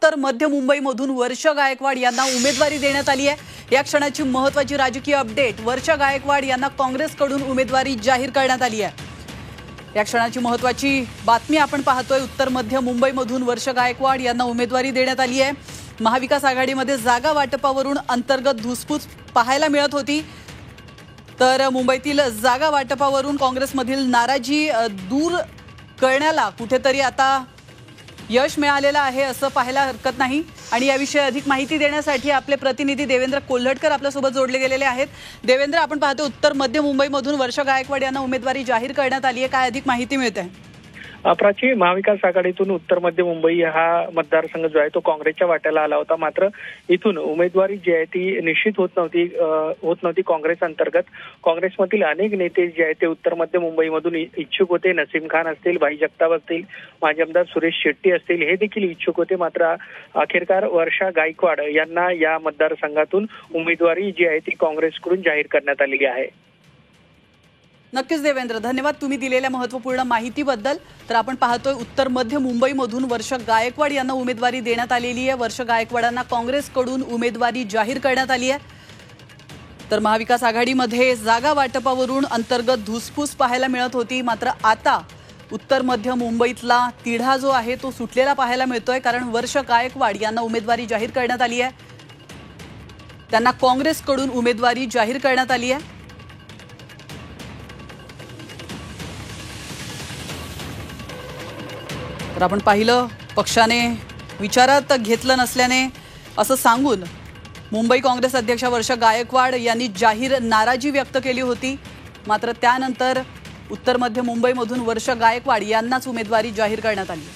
उत्तर मध्य मुंबईमधून वर्षा गायकवाड यांना उमेदवारी देण्यात आली आहे। या क्षणाची महत्त्वाची राजकीय अपडेट, वर्षा गायकवाड यांना काँग्रेसकडून उमेदवारी जाहीर करण्यात आली आहे। या क्षणाची महत्त्वाची बातमी आपण पाहतोय। उत्तर मध्य मुंबईमधून वर्षा गायकवाड यांना उमेदवारी देण्यात आली आहे। महाविकास आघाडीमध्ये जागा वाटपावरून अंतर्गत धुसफूस पाहायला मिळत होती। तर मुंबईतील जागा वाटपावरून काँग्रेसमधील नाराजी दूर करण्याला कुठेतरी आता यश मिळालेलं आहे असं पाहायला हरकत नाही। आणि याविषयी अधिक माहिती देण्यासाठी आपले प्रतिनिधी देवेंद्र कोल्हटकर आपल्यासोबत जोडले गेलेले आहेत। देवेंद्र, आपण पाहतो उत्तर मध्य मुंबईमधून वर्षा गायकवाड यांना उमेदवारी जाहीर करण्यात आली आहे, काय अधिक माहिती मिळते? प्राची, महाविकास आघाडीतून उत्तर मध्य मुंबई हा मतदारसंघ जो आहे तो काँग्रेसच्या वाट्याला आला होता। मात्र इथून उमेदवारी जी आहे ती निश्चित होत नव्हती काँग्रेस अंतर्गत। काँग्रेसमधील अनेक नेते जे आहेत ते उत्तर मध्य मुंबईमधून इच्छुक होते। नसीम खान असतील, भाई जगताप असतील, माजी आमदार सुरेश शेट्टी असतील, हे देखील इच्छुक होते। मात्र अखेरकार वर्षा गायकवाड यांना या मतदारसंघातून उमेदवारी जी आहे ती काँग्रेसकडून जाहीर करण्यात आलेली आहे। नक्कीच देवेंद्र, धन्यवाद तुम्ही दिलेल्या महत्त्वपूर्ण माहितीबद्दल। तर आपण पाहतोय उत्तर मध्य मुंबईमधून वर्षा गायकवाड यांना उमेदवारी देण्यात आलेली आहे। वर्षा गायकवाडांना काँग्रेसकडून उमेदवारी जाहीर करण्यात आली आहे। तर महाविकास आघाडीमध्ये जागा वाटपावरून अंतर्गत धुसफूस पाहायला मिळत होती। मात्र आता उत्तर मध्य मुंबईतला तिढा जो आहे तो सुटलेला पाहायला मिळतोय, कारण वर्षा गायकवाड यांना उमेदवारी जाहीर करण्यात आली आहे। त्यांना काँग्रेसकडून उमेदवारी जाहीर करण्यात आली आहे। तर आपण पाहिलं, पक्षाने विचारात घेतलं नसल्याने असं सांगून मुंबई काँग्रेस अध्यक्षा वर्षा गायकवाड यांनी जाहीर नाराजी व्यक्त केली होती। मात्र त्यानंतर उत्तर मध्य मुंबईमधून वर्षा गायकवाड यांनाच उमेदवारी जाहीर करण्यात आली।